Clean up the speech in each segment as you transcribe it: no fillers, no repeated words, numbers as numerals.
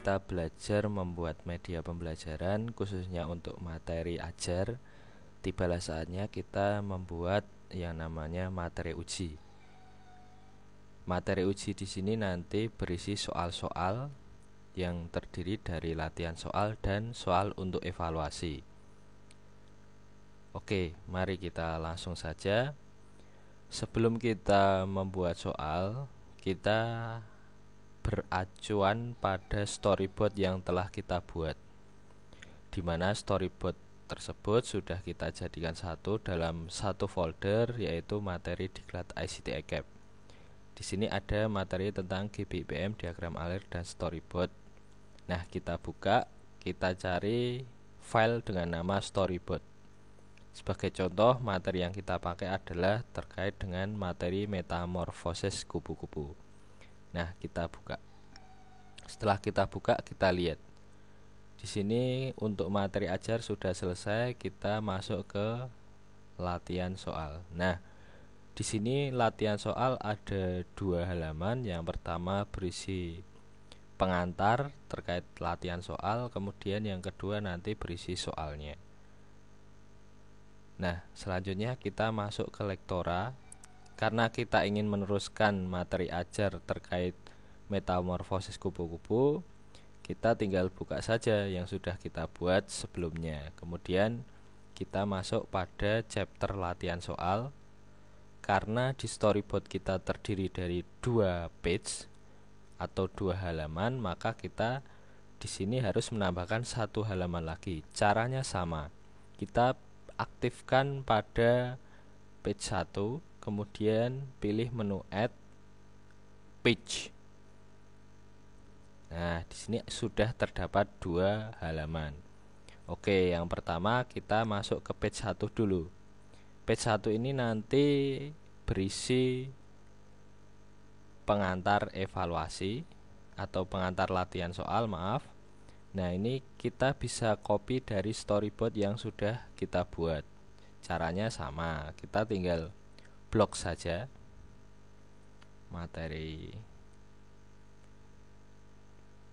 kita belajar membuat media pembelajaran khususnya untuk materi ajar, tibalah saatnya kita membuat yang namanya materi uji. Materi uji di sini nanti berisi soal-soal yang terdiri dari latihan soal dan soal untuk evaluasi. Oke, mari kita langsung saja. Sebelum kita membuat soal, kita beracuan pada storyboard yang telah kita buat, di mana storyboard tersebut sudah kita jadikan satu dalam satu folder, yaitu materi Diklat ICT ECAP. Di sini ada materi tentang GBIPM, diagram alir, dan storyboard. Nah, kita buka, kita cari file dengan nama storyboard. Sebagai contoh, materi yang kita pakai adalah terkait dengan materi metamorfosis kupu-kupu. Nah, kita buka. Setelah kita buka, kita lihat. Di sini untuk materi ajar sudah selesai, kita masuk ke latihan soal. Nah, di sini latihan soal ada 2 halaman. Yang pertama berisi pengantar terkait latihan soal, kemudian yang kedua nanti berisi soalnya. Nah, selanjutnya kita masuk ke lektora. Karena kita ingin meneruskan materi ajar terkait metamorfosis kupu-kupu, kita tinggal buka saja yang sudah kita buat sebelumnya. Kemudian kita masuk pada chapter latihan soal. Karena di storyboard kita terdiri dari 2 page atau 2 halaman, maka kita di sini harus menambahkan 1 halaman lagi. Caranya sama. Kita aktifkan pada page 1, kemudian pilih menu add page. Nah, di sini sudah terdapat 2 halaman. Oke, yang pertama kita masuk ke page 1 dulu. Page 1 ini nanti berisi pengantar evaluasi atau pengantar latihan soal, maaf. Nah, ini kita bisa copy dari storyboard yang sudah kita buat. Caranya sama, kita tinggal blok saja materi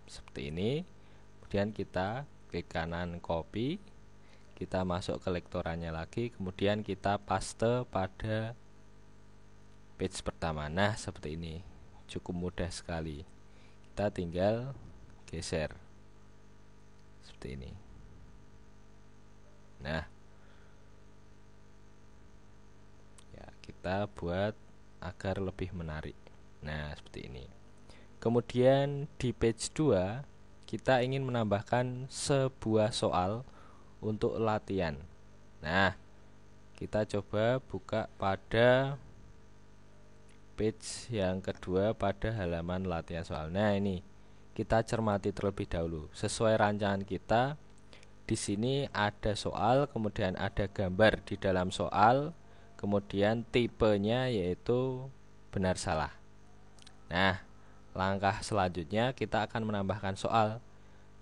seperti ini, kemudian kita klik kanan copy, kita masuk ke lektorannya lagi, kemudian kita paste pada page pertama. Nah, seperti ini, cukup mudah sekali. Kita tinggal geser seperti ini. Nah, ya, kita buat agar lebih menarik. Nah, seperti ini. Kemudian di page 2 kita ingin menambahkan sebuah soal untuk latihan. Nah, kita coba buka pada page yang kedua pada halaman latihan soal. Nah, ini kita cermati terlebih dahulu. Sesuai rancangan kita, di sini ada soal, kemudian ada gambar di dalam soal, kemudian tipenya yaitu benar salah. Nah, langkah selanjutnya kita akan menambahkan soal.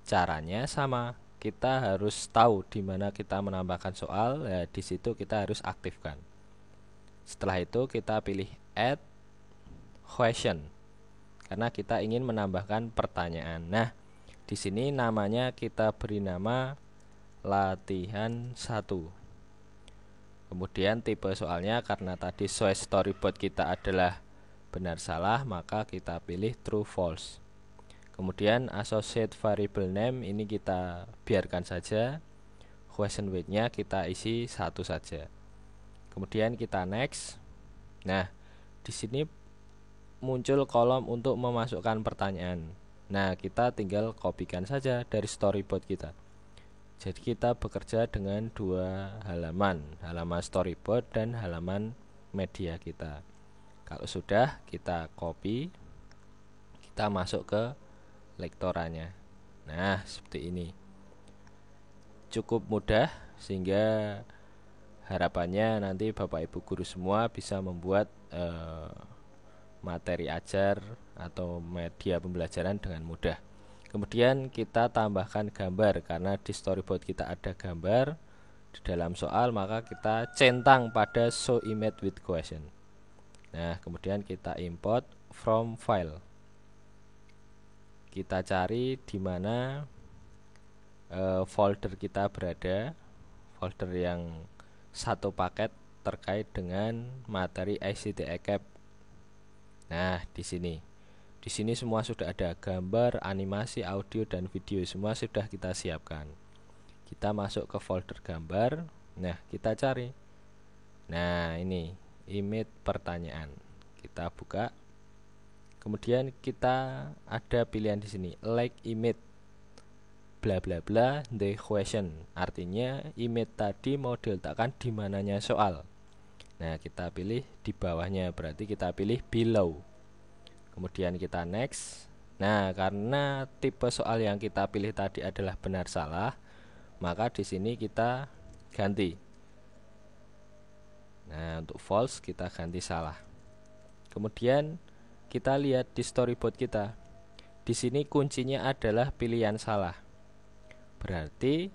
Caranya sama, kita harus tahu di mana kita menambahkan soal. Ya, di situ kita harus aktifkan. Setelah itu kita pilih add question karena kita ingin menambahkan pertanyaan. Nah, di sini namanya kita beri nama latihan 1. Kemudian tipe soalnya karena tadi sesuai storyboard kita adalah benar salah, maka kita pilih true false. Kemudian associate variable name ini kita biarkan saja. Question weight-nya kita isi 1 saja. Kemudian kita next. Nah, di sini muncul kolom untuk memasukkan pertanyaan. Nah, kita tinggal kopikan saja dari storyboard kita. Jadi kita bekerja dengan 2 halaman, halaman storyboard dan halaman media kita. Kalau sudah, kita copy, kita masuk ke lektorannya. Nah, seperti ini. Cukup mudah, sehingga harapannya nanti Bapak Ibu guru semua bisa membuat materi ajar atau media pembelajaran dengan mudah. Kemudian kita tambahkan gambar, karena di storyboard kita ada gambar di dalam soal, maka kita centang pada show image with question. Nah, kemudian kita import from file. kita cari di mana folder kita berada, folder yang satu paket terkait dengan materi ICT ECAP. Nah, di sini semua sudah ada gambar, animasi, audio dan video, semua sudah kita siapkan. Kita masuk ke folder gambar. Nah, kita cari. Nah, ini image pertanyaan. Kita buka. Kemudian kita ada pilihan di sini, like image bla bla bla the question. Artinya image tadi mau diletakkan di mananya soal. Nah, kita pilih di bawahnya, berarti kita pilih below. Kemudian kita next. Nah, karena tipe soal yang kita pilih tadi adalah benar salah, maka di sini kita ganti. Nah, untuk false kita ganti salah. Kemudian kita lihat di storyboard kita. Di sini kuncinya adalah pilihan salah. Berarti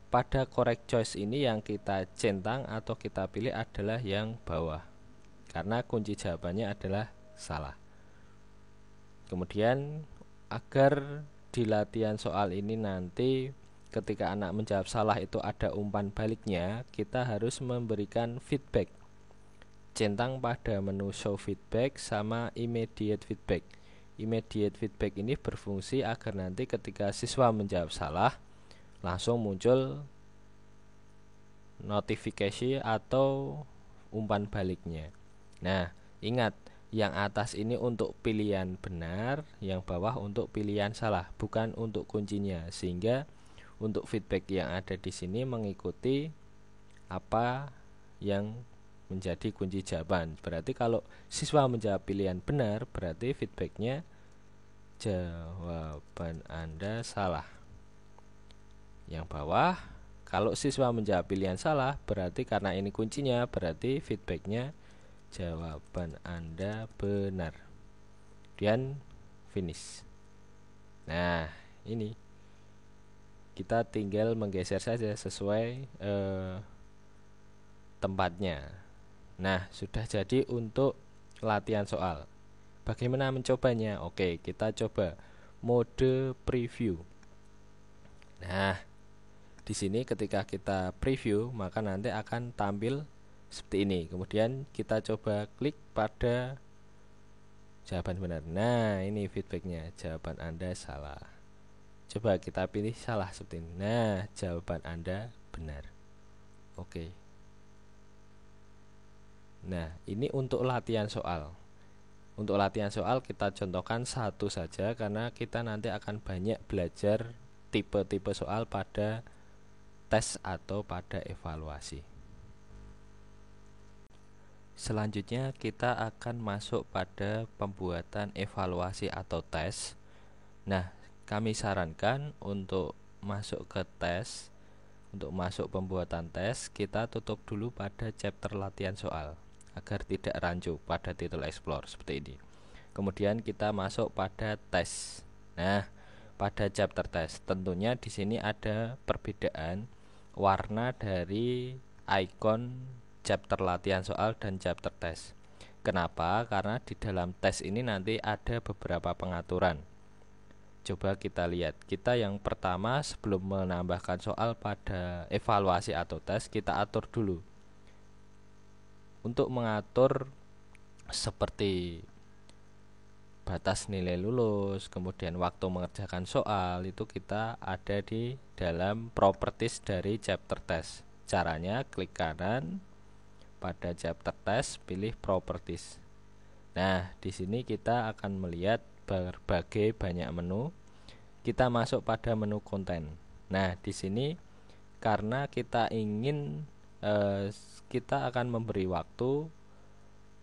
pada correct choice ini yang kita centang atau kita pilih adalah yang bawah, karena kunci jawabannya adalah salah. Kemudian agar di latihan soal ini nanti ketika anak menjawab salah itu ada umpan baliknya, kita harus memberikan feedback. Centang pada menu show feedback sama immediate feedback. Immediate feedback ini berfungsi agar nanti ketika siswa menjawab salah langsung muncul notifikasi atau umpan baliknya. Nah, ingat, yang atas ini untuk pilihan benar, yang bawah untuk pilihan salah, bukan untuk kuncinya. Sehingga untuk feedback yang ada di sini mengikuti apa yang menjadi kunci jawaban. Berarti kalau siswa menjawab pilihan benar, berarti feedbacknya jawaban Anda salah. Yang bawah, kalau siswa menjawab pilihan salah, berarti karena ini kuncinya, berarti feedbacknya jawaban Anda benar. Kemudian finish. Nah, ini kita tinggal menggeser saja sesuai tempatnya. Nah, sudah jadi untuk latihan soal. Bagaimana mencobanya? Oke, kita coba mode preview. Nah, di sini ketika kita preview maka nanti akan tampil seperti ini. Kemudian kita coba klik pada jawaban benar. Nah, ini feedbacknya, jawaban Anda salah. Coba kita pilih salah seperti ini. Nah, jawaban Anda benar. Oke. Nah, ini untuk latihan soal. Untuk latihan soal kita contohkan satu saja karena kita nanti akan banyak belajar tipe-tipe soal pada tes atau pada evaluasi. Selanjutnya kita akan masuk pada pembuatan evaluasi atau tes. Nah, kami sarankan untuk masuk ke tes, untuk masuk pembuatan tes, kita tutup dulu pada chapter latihan soal agar tidak rancu pada titel explore seperti ini. Kemudian kita masuk pada tes. Nah, pada chapter tes tentunya di sini ada perbedaan warna dari icon chapter latihan soal dan chapter tes. Kenapa? Karena di dalam tes ini nanti ada beberapa pengaturan. Coba kita lihat. Kita yang pertama sebelum menambahkan soal pada evaluasi atau tes, kita atur dulu. Untuk mengatur seperti batas nilai lulus, kemudian waktu mengerjakan soal, itu kita ada di dalam properties dari chapter test. Caranya klik kanan pada chapter test, pilih properties. Nah, di sini kita akan melihat berbagai banyak menu. Kita masuk pada menu konten. Nah, di sini karena kita ingin kita akan memberi waktu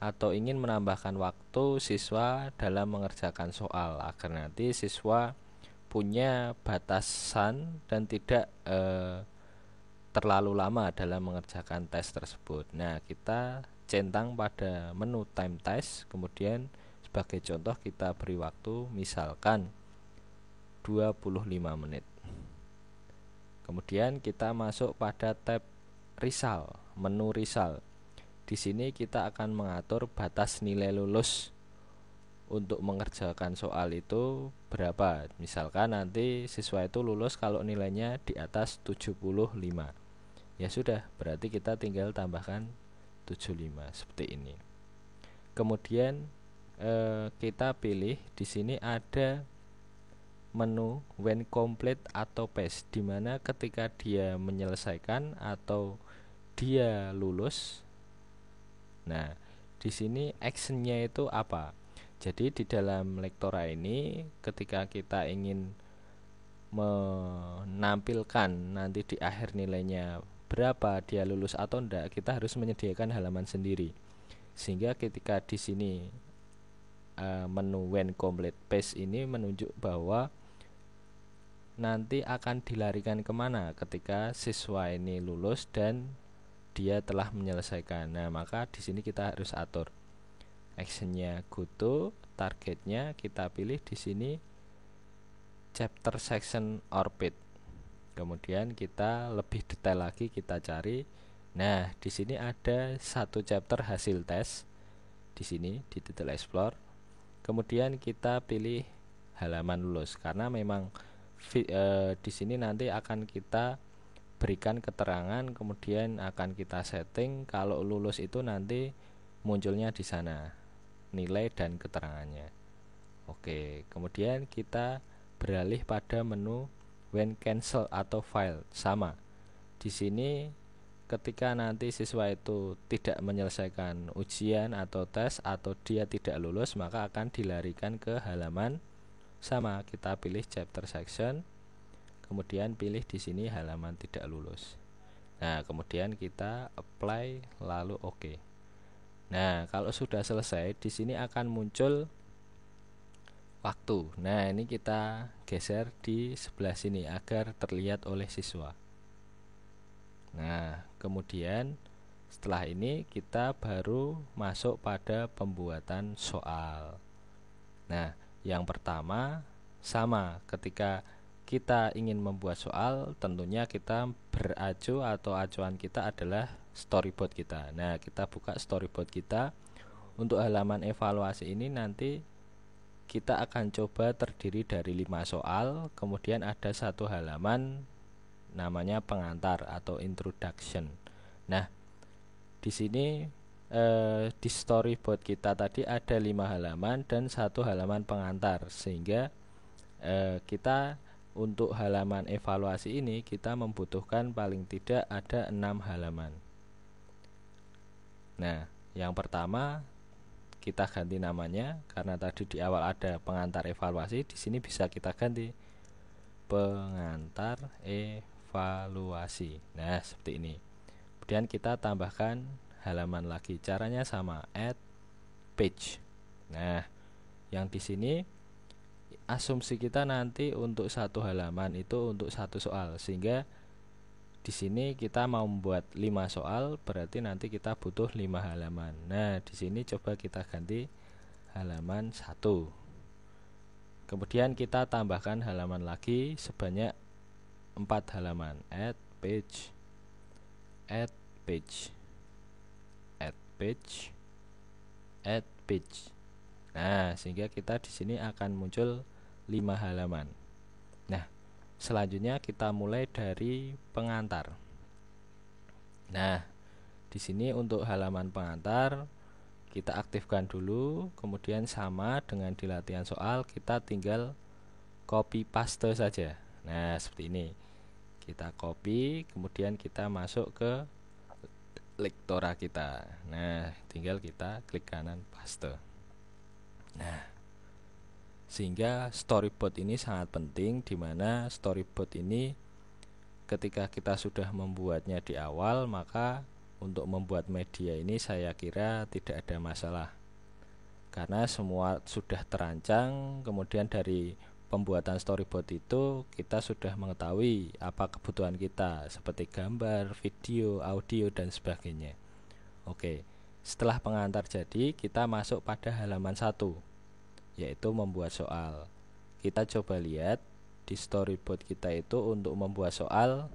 atau ingin menambahkan waktu siswa dalam mengerjakan soal agar nanti siswa punya batasan dan tidak terlalu lama dalam mengerjakan tes tersebut. Nah, kita centang pada menu time test, kemudian sebagai contoh kita beri waktu misalkan 25 menit. Kemudian kita masuk pada tab result, menu result. Di sini kita akan mengatur batas nilai lulus untuk mengerjakan soal itu berapa. Misalkan nanti siswa itu lulus kalau nilainya di atas 75. Ya sudah, berarti kita tinggal tambahkan 75 seperti ini. Kemudian kita pilih di sini ada menu when complete atau pass, dimana ketika dia menyelesaikan atau dia lulus. Nah, di sini actionnya itu apa? Jadi di dalam Lektora ini ketika kita ingin menampilkan nanti di akhir nilainya berapa dia lulus atau enggak, kita harus menyediakan halaman sendiri. Sehingga ketika di sini menu when complete pass ini menunjuk bahwa nanti akan dilarikan kemana ketika siswa ini lulus dan dia telah menyelesaikan. Nah, maka di sini kita harus atur actionnya go to, targetnya kita pilih di sini chapter section orbit. Kemudian kita lebih detail lagi kita cari. Nah, di sini ada satu chapter hasil tes. Di sini di title explore. Kemudian kita pilih halaman lulus karena memang di sini nanti akan kita berikan keterangan, kemudian akan kita setting kalau lulus itu nanti munculnya di sana nilai dan keterangannya. Oke, kemudian kita beralih pada menu when cancel atau file. Sama. Di sini ketika nanti siswa itu tidak menyelesaikan ujian atau tes atau dia tidak lulus, maka akan dilarikan ke halaman sama. Kita pilih chapter section, kemudian pilih di sini halaman tidak lulus. Nah, kemudian kita apply lalu oke. Nah, kalau sudah selesai di sini akan muncul waktu. Nah, ini kita geser di sebelah sini agar terlihat oleh siswa. Nah, kemudian setelah ini kita baru masuk pada pembuatan soal. Nah, yang pertama sama, ketika kita ingin membuat soal tentunya kita beracu atau acuan kita adalah storyboard kita. Nah, kita buka storyboard kita. Untuk halaman evaluasi ini nanti kita akan coba terdiri dari 5 soal, kemudian ada satu halaman namanya pengantar atau introduction. Nah, di sini di storyboard kita tadi ada 5 halaman dan satu halaman pengantar, sehingga kita untuk halaman evaluasi ini kita membutuhkan paling tidak ada 6 halaman. Nah, yang pertama kita ganti namanya karena tadi di awal ada pengantar evaluasi, di sini bisa kita ganti pengantar evaluasi. Nah, seperti ini. Kemudian kita tambahkan halaman lagi. Caranya sama, add page. Nah, yang di sini asumsi kita nanti untuk satu halaman itu untuk satu soal, sehingga di sini kita mau membuat 5 soal, berarti nanti kita butuh 5 halaman. Nah, di sini coba kita ganti halaman 1. Kemudian kita tambahkan halaman lagi sebanyak 4 halaman. Add page, add page, add page, add page. Nah, sehingga kita di sini akan muncul 5 halaman. Nah, selanjutnya kita mulai dari pengantar. Nah, di sini untuk halaman pengantar kita aktifkan dulu, kemudian sama dengan di latihan soal kita tinggal copy paste saja. Nah, seperti ini. Kita copy, kemudian kita masuk ke Lektora kita. Nah, tinggal kita klik kanan paste. Nah, sehingga storyboard ini sangat penting, di mana storyboard ini ketika kita sudah membuatnya di awal, maka untuk membuat media ini saya kira tidak ada masalah karena semua sudah terancang. Kemudian dari pembuatan storyboard itu kita sudah mengetahui apa kebutuhan kita seperti gambar, video, audio dan sebagainya. Oke, setelah pengantar jadi, kita masuk pada halaman 1, yaitu membuat soal. Kita coba lihat di storyboard kita itu untuk membuat soal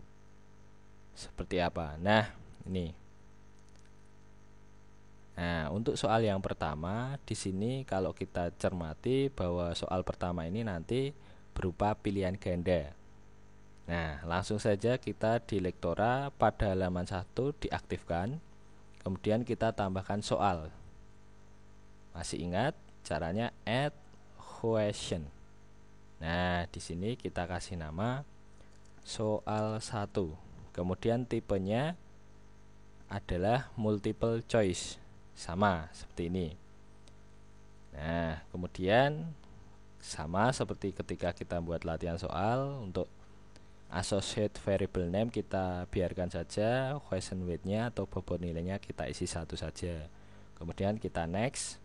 seperti apa. Nah, ini Nah, untuk soal yang pertama di sini kalau kita cermati bahwa soal pertama ini nanti berupa pilihan ganda. Nah, langsung saja kita di Lektora pada halaman 1 diaktifkan. Kemudian kita tambahkan soal. Masih ingat caranya add question. Nah, di sini kita kasih nama soal 1. Kemudian tipenya adalah multiple choice. Sama seperti ini. Nah, kemudian sama seperti ketika kita buat latihan soal, untuk associate variable name kita biarkan saja, question weight-nya atau bobot nilainya kita isi 1 saja. Kemudian kita next.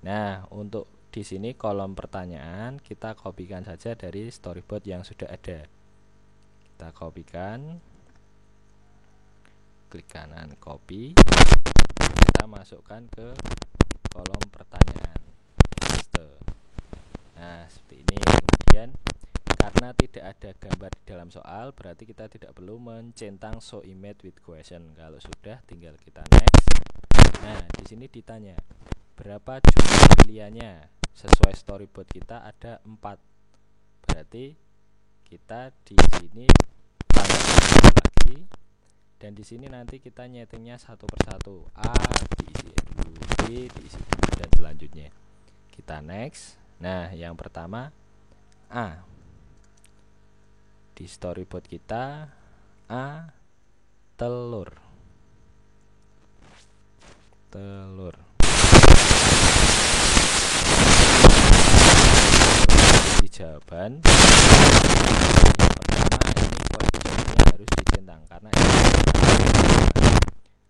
Nah, untuk di sini kolom pertanyaan kita kopikan saja dari storyboard yang sudah ada. Kita kopikan, klik kanan copy, kita masukkan ke kolom pertanyaan. Nah, seperti ini. Kemudian karena tidak ada gambar di dalam soal, berarti kita tidak perlu mencentang show image with question. Kalau sudah, tinggal kita next. Nah, di sini ditanya berapa jumlah pilihannya. Sesuai storyboard kita ada 4. Berarti kita di sini tambah lagi, dan di sini nanti kita nyetingnya satu persatu. A diisi dulu, B diisi dulu, dan selanjutnya. Kita next. Nah, yang pertama A. Di storyboard kita A telur. Di jawaban yang pertama ini koefisiennya harus dicentang karena ini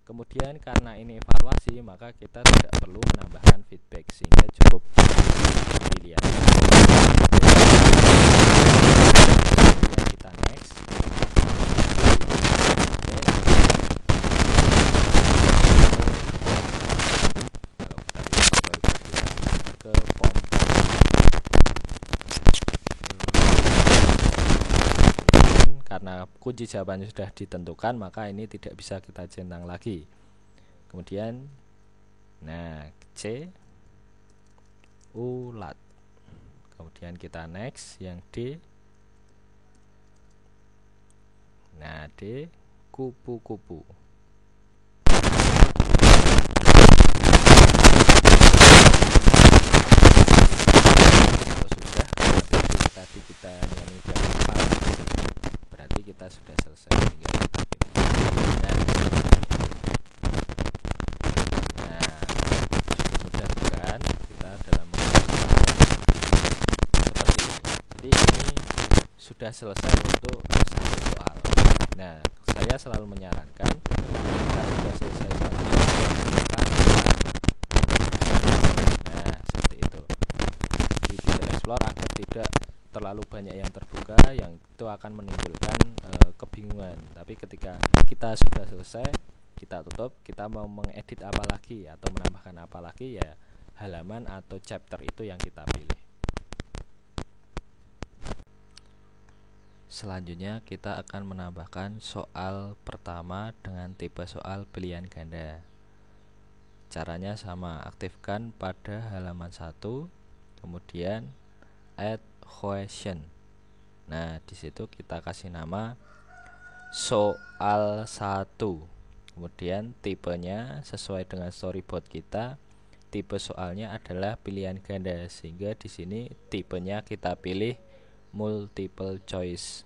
kemudian karena ini evaluasi, maka kita tidak perlu menambahkan feedback sehingga cukup pilihan. Kita next. Ke form. Karena kunci jawabannya sudah ditentukan, maka ini tidak bisa kita centang lagi. Kemudian nah, C ulat. Kemudian kita next yang D. Nah, D kupu-kupu. Tadi kita nyanyi dari berarti kita sudah selesai. Nah, mudah bukan kita dalam seperti ini. Jadi ini sudah selesai untuk satu soal. Nah, saya selalu menyarankan jika sudah selesai satu soal, nah seperti itu di detail explore agar tidak terlalu banyak yang terbuka, yang itu akan menimbulkan kebingungan. Tapi ketika kita sudah selesai, kita tutup, kita mau mengedit apa lagi atau menambahkan apa lagi, ya halaman atau chapter itu yang kita pilih. Selanjutnya kita akan menambahkan soal pertama dengan tipe soal pilihan ganda. Caranya sama, aktifkan pada halaman 1, kemudian add question. Nah, di situ kita kasih nama soal 1. Kemudian tipenya sesuai dengan storyboard kita, tipe soalnya adalah pilihan ganda, sehingga di sini tipenya kita pilih multiple choice.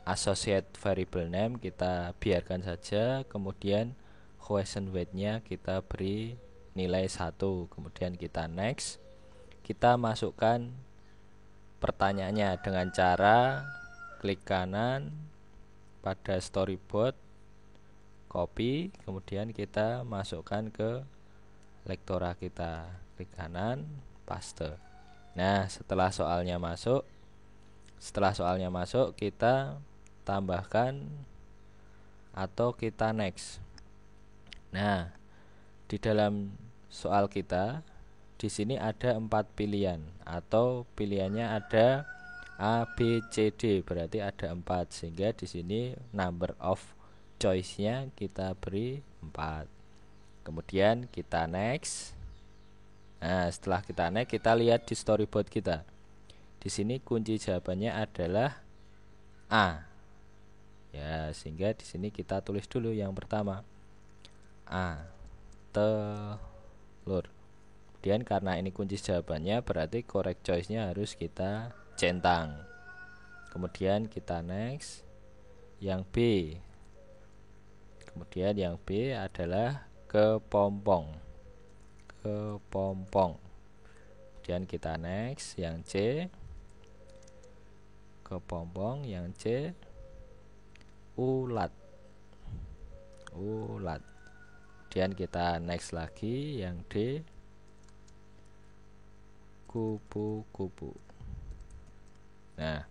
Associate variable name kita biarkan saja, kemudian question weight-nya kita beri nilai 1. Kemudian kita next. Kita masukkan pertanyaannya dengan cara klik kanan pada storyboard, copy, kemudian kita masukkan ke Lektora kita, klik kanan, paste. Nah, setelah soalnya masuk kita tambahkan atau kita next. Nah, di dalam soal kita di sini ada 4 pilihan, atau pilihannya ada A, B, C, D, berarti ada 4, sehingga di sini number of choice-nya kita beri 4. Kemudian kita next. Nah, setelah kita next, kita lihat di storyboard kita. Di sini kunci jawabannya adalah A. Ya, sehingga di sini kita tulis dulu yang pertama. A. Telur. Kemudian karena ini kunci jawabannya, berarti correct choice-nya harus kita centang. Kemudian kita next. Yang B. Kemudian yang B adalah kepompong. Kepompong. Kemudian kita next. Yang C. Kepompong. Yang C. Ulat. Ulat. Kemudian kita next lagi. Yang D. Kupu-kupu. Nah,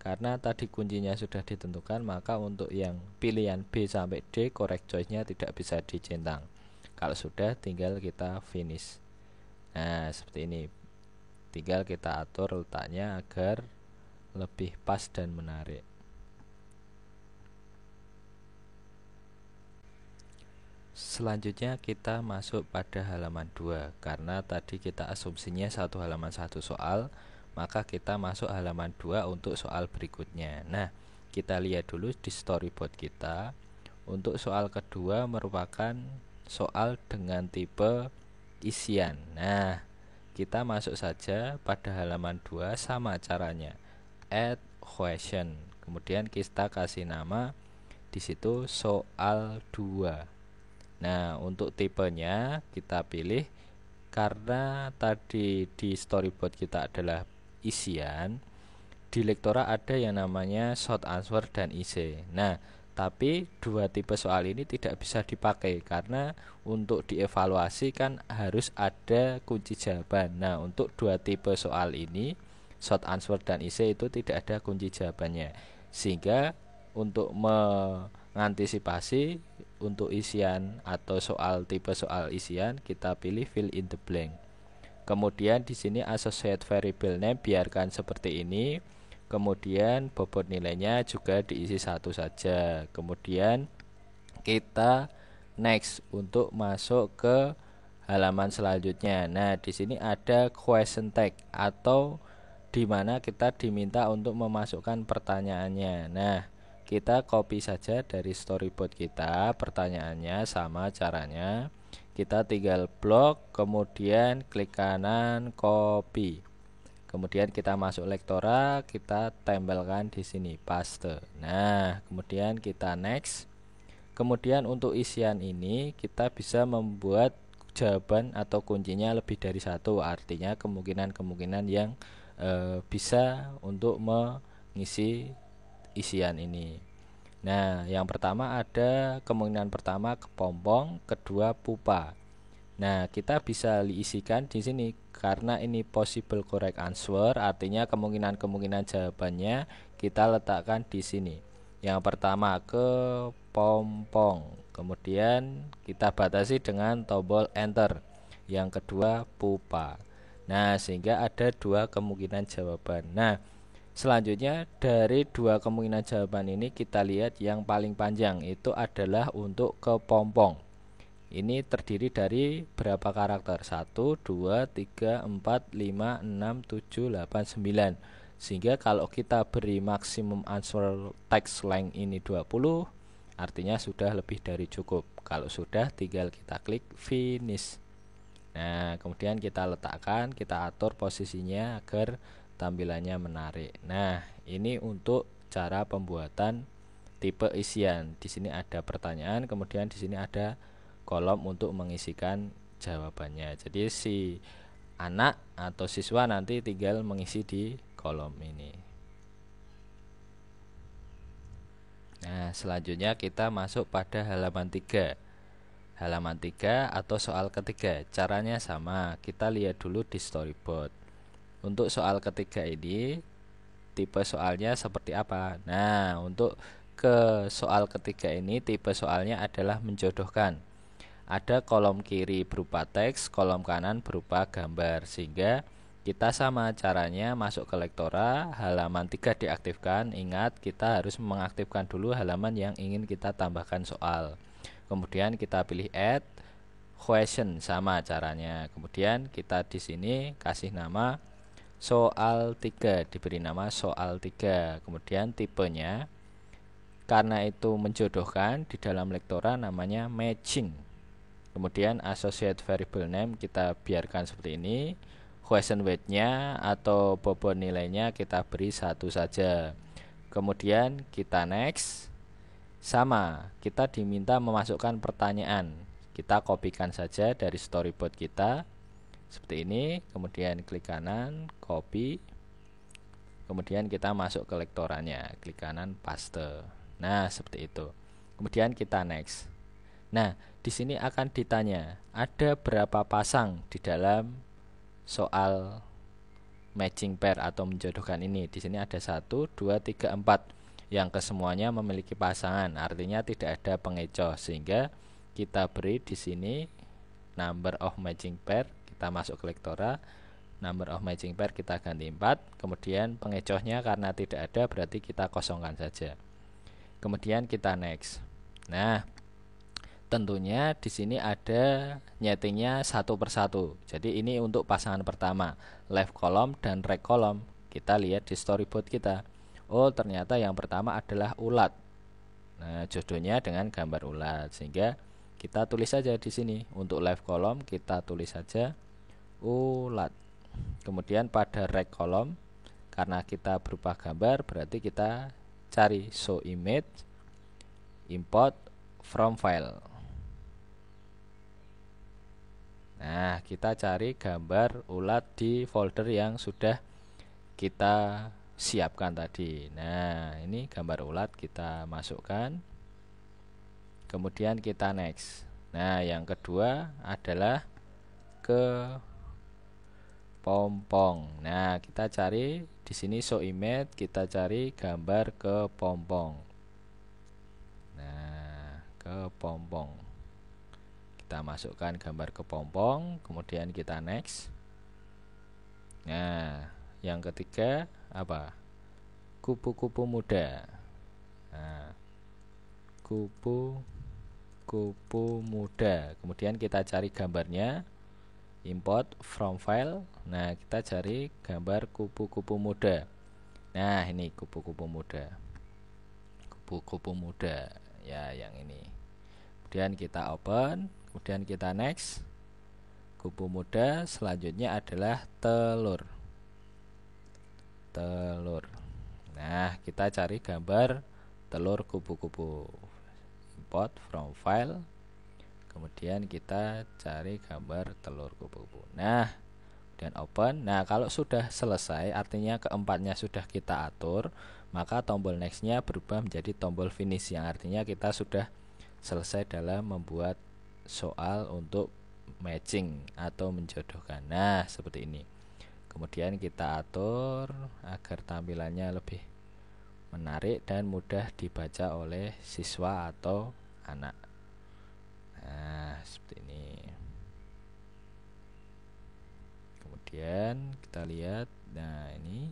karena tadi kuncinya sudah ditentukan, maka untuk yang pilihan B sampai D correct choice-nya tidak bisa dicentang. Kalau sudah, tinggal kita finish. Nah, seperti ini. Tinggal kita atur letaknya agar lebih pas dan menarik. Selanjutnya kita masuk pada halaman 2. Karena tadi kita asumsinya satu halaman satu soal, maka kita masuk halaman 2 untuk soal berikutnya. Nah, kita lihat dulu di storyboard kita. Untuk soal kedua merupakan soal dengan tipe isian. Nah, kita masuk saja pada halaman 2, sama caranya. Add question. Kemudian kita kasih nama di situ soal 2. Nah, untuk tipenya kita pilih, karena tadi di storyboard kita adalah isian, di lektora ada yang namanya short answer dan essay. Nah, tapi dua tipe soal ini tidak bisa dipakai karena untuk dievaluasi kan harus ada kunci jawaban. Nah, untuk dua tipe soal ini, short answer dan essay itu tidak ada kunci jawabannya. Sehingga untuk mengantisipasi untuk isian atau soal tipe soal isian, kita pilih fill in the blank. Kemudian di sini associate variable name biarkan seperti ini. Kemudian bobot nilainya juga diisi satu saja. Kemudian kita next untuk masuk ke halaman selanjutnya. Nah, di sini ada question tag atau di mana kita diminta untuk memasukkan pertanyaannya. Nah, kita copy saja dari storyboard kita pertanyaannya, sama caranya. Kita tinggal blok, kemudian klik kanan copy. Kemudian kita masuk lektora, kita tempelkan di sini paste. Nah, kemudian kita next. Kemudian untuk isian ini kita bisa membuat jawaban atau kuncinya lebih dari satu, artinya kemungkinan-kemungkinan yang bisa untuk mengisi isian ini. Nah, yang pertama ada kemungkinan pertama kepompong, kedua pupa. Nah, kita bisa diisikan di sini karena ini possible correct answer, artinya kemungkinan-kemungkinan jawabannya kita letakkan di sini. Yang pertama kepompong, kemudian kita batasi dengan tombol enter. Yang kedua pupa. Nah, sehingga ada dua kemungkinan jawaban. Nah, selanjutnya dari dua kemungkinan jawaban ini kita lihat yang paling panjang itu adalah untuk kepompong. Ini terdiri dari berapa karakter? 1, 2, 3, 4, 5, 6, 7, 8, 9. Sehingga kalau kita beri maksimum answer text length ini 20, artinya sudah lebih dari cukup. Kalau sudah, tinggal kita klik finish. Nah, kemudian kita letakkan, kita atur posisinya agar tampilannya menarik. Nah, ini untuk cara pembuatan tipe isian. Di sini ada pertanyaan, kemudian di sini ada kolom untuk mengisikan jawabannya. Jadi si anak atau siswa nanti tinggal mengisi di kolom ini. Nah, selanjutnya kita masuk pada halaman 3. Halaman 3 atau soal ketiga. Caranya sama, kita lihat dulu di storyboard. Untuk soal ketiga ini tipe soalnya seperti apa? Nah, untuk ke soal ketiga ini tipe soalnya adalah menjodohkan. Ada kolom kiri berupa teks, kolom kanan berupa gambar, sehingga kita sama caranya masuk ke lektora, halaman 3 diaktifkan. Ingat, kita harus mengaktifkan dulu halaman yang ingin kita tambahkan soal. Kemudian kita pilih add, question, sama caranya. Kemudian kita di sini kasih nama soal 3, diberi nama soal 3. Kemudian tipenya, karena itu menjodohkan, di dalam lektora namanya matching. Kemudian associate variable name kita biarkan seperti ini. Question weight-nya atau bobot nilainya kita beri 1 saja. Kemudian kita next. Sama, kita diminta memasukkan pertanyaan. Kita kopikan saja dari storyboard kita seperti ini. Kemudian klik kanan, copy. Kemudian kita masuk ke lektorannya, klik kanan, paste. Nah, seperti itu. Kemudian kita next. Nah, di sini akan ditanya, ada berapa pasang di dalam soal matching pair atau menjodohkan ini? Di sini ada 1, 2, 3, 4. Yang kesemuanya memiliki pasangan, artinya tidak ada pengecoh, sehingga kita beri di sini number of matching pair. Kita masuk ke lektora, number of matching pair kita ganti 4. Kemudian pengecohnya karena tidak ada, berarti kita kosongkan saja. Kemudian kita next. Nah, tentunya di sini ada nyetingnya satu persatu. Jadi ini untuk pasangan pertama, left column dan right column. Kita lihat di storyboard kita. Oh, ternyata yang pertama adalah ulat. Nah, jodohnya dengan gambar ulat, sehingga kita tulis saja di sini. Untuk left column kita tulis saja ulat. Kemudian pada right column, karena kita berupa gambar, berarti kita cari show image, import from file. Nah, kita cari gambar ulat di folder yang sudah kita siapkan tadi. Nah, ini gambar ulat kita masukkan. Kemudian kita next. Nah, yang kedua adalah ke pompong. Nah, kita cari di sini show image, kita cari gambar ke pompong. Nah, ke pompong. Kita masukkan gambar ke pompong, kemudian kita next. Nah, yang ketiga apa? Kupu-kupu muda. Nah, kupu muda. Kemudian kita cari gambarnya, import from file. Nah, kita cari gambar kupu-kupu muda. Nah, ini kupu-kupu muda. Kupu-kupu muda. Ya, yang ini. Kemudian kita open, kemudian kita next. Kupu muda, selanjutnya adalah telur. Telur. Nah, kita cari gambar telur kupu-kupu. Import from file. Kemudian kita cari gambar telur kupu-kupu. Nah, dan open. Nah, kalau sudah selesai, artinya keempatnya sudah kita atur, maka tombol next-nya berubah menjadi tombol finish, yang artinya kita sudah selesai dalam membuat soal untuk matching atau menjodohkan. Nah, seperti ini. Kemudian kita atur agar tampilannya lebih menarik dan mudah dibaca oleh siswa atau anak. Nah, seperti ini. Kemudian kita lihat. Nah, ini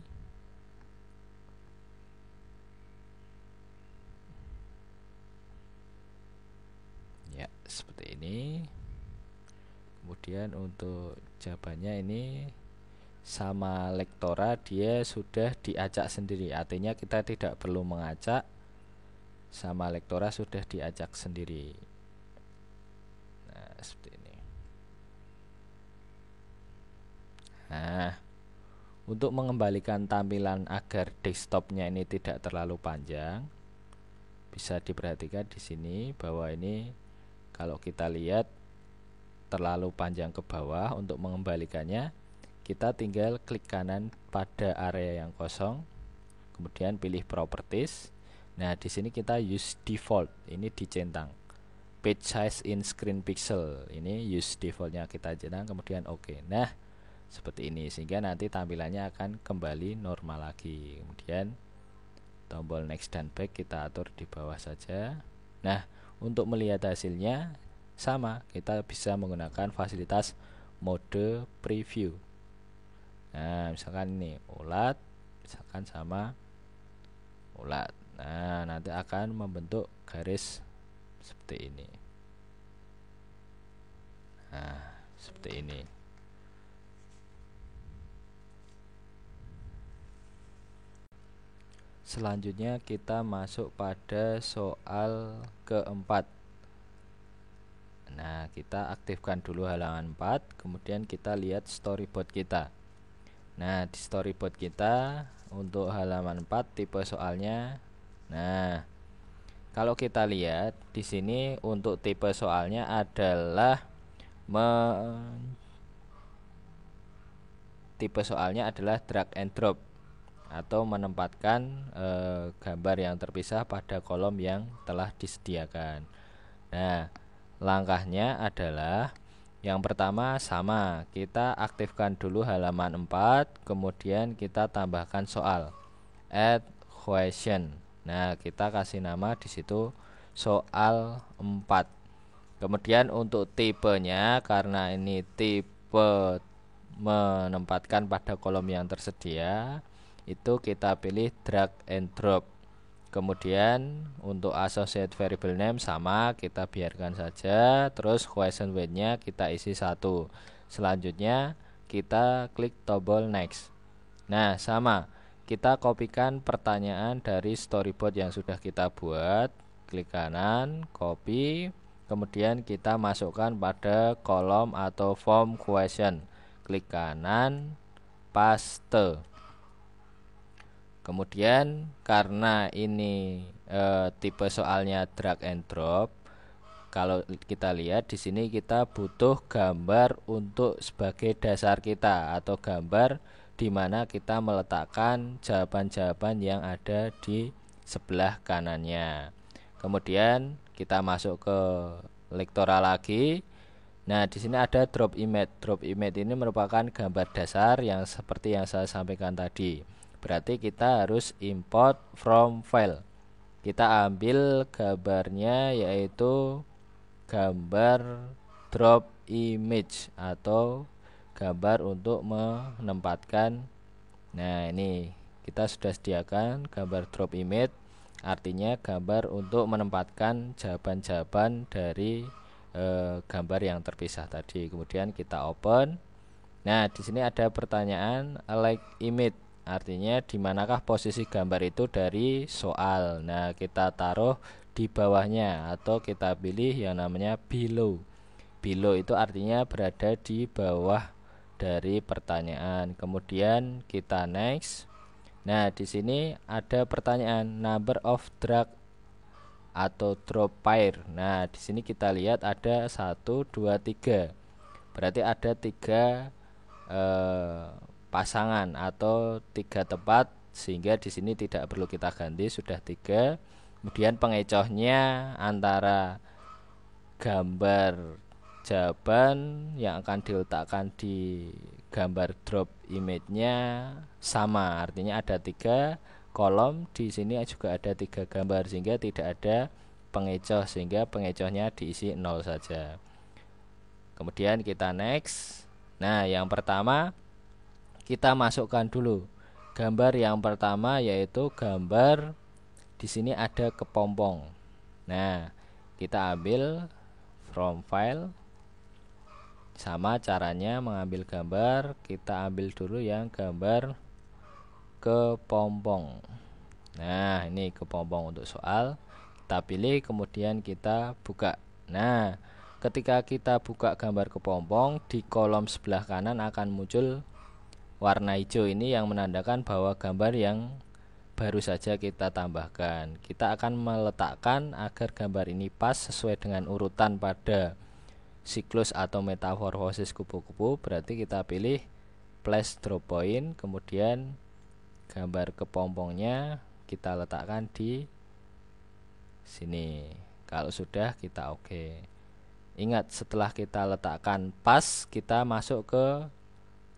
ya, seperti ini. Kemudian untuk jawabannya ini sama lektora, dia sudah diacak sendiri, artinya kita tidak perlu mengacak, sama lektora sudah diacak sendiri. Nah, seperti ini. Nah, untuk mengembalikan tampilan agar desktopnya ini tidak terlalu panjang, bisa diperhatikan di sini bahwa ini kalau kita lihat terlalu panjang ke bawah. Untuk mengembalikannya, kita tinggal klik kanan pada area yang kosong, kemudian pilih properties. Nah, di sini kita use default, ini dicentang. Page size in screen pixel, ini use defaultnya kita centang, kemudian oke. Nah, seperti ini, sehingga nanti tampilannya akan kembali normal lagi. Kemudian tombol next dan back kita atur di bawah saja. Nah, untuk melihat hasilnya sama, kita bisa menggunakan fasilitas mode preview. Nah, misalkan ini ulat, misalkan sama ulat. Nah, nanti akan membentuk garis seperti ini. Nah, seperti ini. Selanjutnya kita masuk pada soal keempat. Nah, kita aktifkan dulu halaman 4, kemudian kita lihat storyboard kita. Nah, di storyboard kita untuk halaman 4 tipe soalnya. Nah, kalau kita lihat di sini untuk tipe soalnya adalah tipe soalnya adalah drag and drop atau menempatkan gambar yang terpisah pada kolom yang telah disediakan. Nah, langkahnya adalah yang pertama sama, kita aktifkan dulu halaman 4, kemudian kita tambahkan soal add question. Nah, kita kasih nama di situ soal 4. Kemudian untuk tipenya, karena ini tipe menempatkan pada kolom yang tersedia, itu kita pilih drag and drop. Kemudian untuk associate variable name sama, kita biarkan saja. Terus question weight-nya kita isi 1. Selanjutnya kita klik tombol next. Nah, sama, kita kopikan pertanyaan dari storyboard yang sudah kita buat. Klik kanan, copy, kemudian kita masukkan pada kolom atau form question. Klik kanan, paste. Kemudian karena ini tipe soalnya drag and drop, kalau kita lihat di sini kita butuh gambar untuk sebagai dasar kita, atau gambar di mana kita meletakkan jawaban-jawaban yang ada di sebelah kanannya. Kemudian kita masuk ke lektora lagi. Nah, di sini ada drop image. Drop image ini merupakan gambar dasar yang seperti yang saya sampaikan tadi. Berarti kita harus import from file. Kita ambil gambarnya, yaitu gambar drop image atau gambar untuk menempatkan. Nah, ini kita sudah sediakan gambar drop image, artinya gambar untuk menempatkan jawaban-jawaban dari gambar yang terpisah tadi. Kemudian kita open. Nah, di sini ada pertanyaan like image, artinya di manakah posisi gambar itu dari soal. Nah, kita taruh di bawahnya atau kita pilih yang namanya below. Below itu artinya berada di bawah dari pertanyaan. Kemudian kita next. Nah, di sini ada pertanyaan number of drag atau drop pair. Nah, di sini kita lihat ada 1, 2, 3. Berarti ada 3 pasangan atau 3 tempat, sehingga di sini tidak perlu kita ganti, sudah 3. Kemudian pengecohnya antara gambar jawaban yang akan diletakkan di gambar drop image-nya sama, artinya ada 3 kolom, di sini juga ada 3 gambar, sehingga tidak ada pengecoh, sehingga pengecohnya diisi 0 saja. Kemudian kita next. Nah, yang pertama kita masukkan dulu gambar yang pertama, yaitu gambar di sini ada kepompong. Nah, kita ambil from file. Sama caranya mengambil gambar, kita ambil dulu yang gambar kepompong. Nah, ini kepompong untuk soal. Kita pilih, kemudian kita buka. Nah, ketika kita buka gambar kepompong, di kolom sebelah kanan akan muncul warna hijau ini yang menandakan bahwa gambar yang baru saja kita tambahkan. Kita akan meletakkan agar gambar ini pas sesuai dengan urutan pada siklus atau metamorfosis kupu-kupu. Berarti kita pilih place drop point, kemudian gambar kepompongnya kita letakkan di sini. Kalau sudah, kita oke. Ingat, setelah kita letakkan pas, kita masuk ke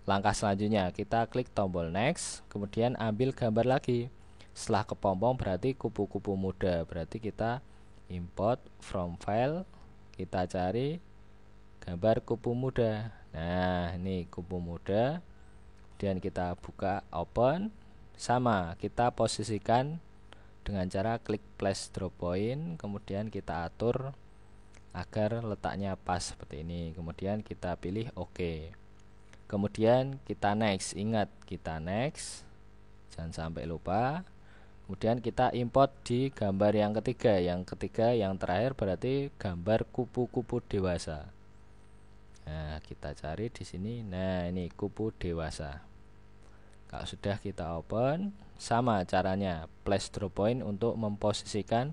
langkah selanjutnya. Kita klik tombol next, kemudian ambil gambar lagi. Setelah kepompong berarti kupu-kupu muda, berarti kita import from file, kita cari gambar kupu muda. Nah, ini kupu muda. Kemudian kita buka, open. Sama, kita posisikan dengan cara klik place drop point, kemudian kita atur agar letaknya pas seperti ini. Kemudian kita pilih OK. Kemudian kita next. Ingat, kita next, jangan sampai lupa. Kemudian kita import di gambar yang ketiga. Yang ketiga, yang terakhir berarti gambar kupu-kupu dewasa. Nah, kita cari di sini. Nah, ini kupu dewasa. Kalau sudah kita open, sama caranya, place drop point untuk memposisikan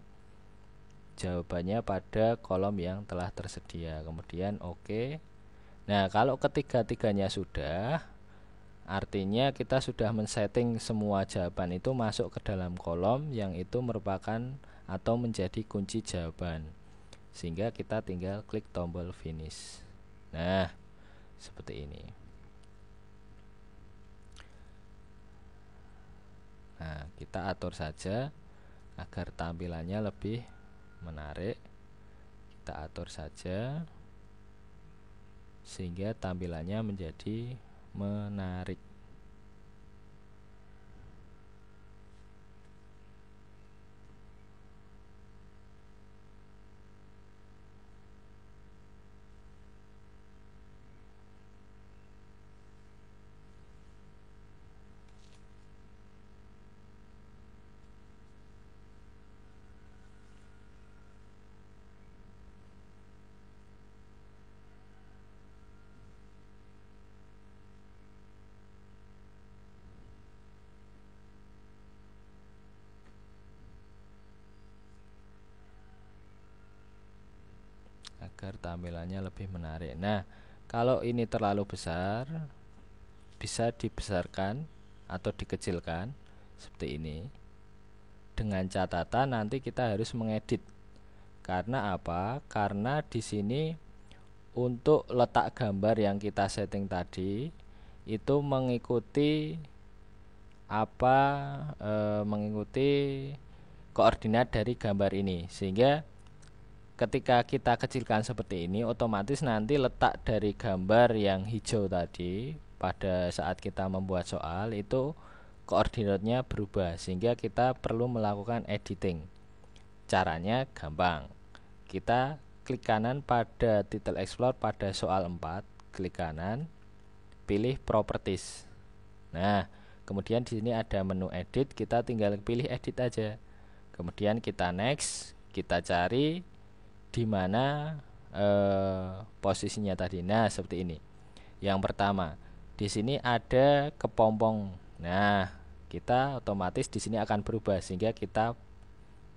jawabannya pada kolom yang telah tersedia. Kemudian OK. Nah, kalau ketiga-tiganya sudah, artinya kita sudah men-setting semua jawaban itu masuk ke dalam kolom yang itu merupakan atau menjadi kunci jawaban. Sehingga kita tinggal klik tombol finish. Nah, seperti ini. Nah, kita atur saja agar tampilannya lebih menarik. Kita atur saja sehingga tampilannya menjadi menarik. Agar tampilannya lebih menarik. Nah, kalau ini terlalu besar, bisa dibesarkan atau dikecilkan seperti ini. Dengan catatan nanti kita harus mengedit. Karena apa? Karena di sini untuk letak gambar yang kita setting tadi itu mengikuti mengikuti koordinat dari gambar ini, sehingga ketika kita kecilkan seperti ini, otomatis nanti letak dari gambar yang hijau tadi pada saat kita membuat soal itu koordinatnya berubah, sehingga kita perlu melakukan editing. Caranya gampang. Kita klik kanan pada title explore pada soal 4, klik kanan, pilih properties. Nah, kemudian di sini ada menu edit, kita tinggal pilih edit aja. Kemudian kita next, kita cari di mana posisinya tadi. Nah, seperti ini. Yang pertama, di sini ada kepompong. Nah, kita otomatis di sini akan berubah sehingga kita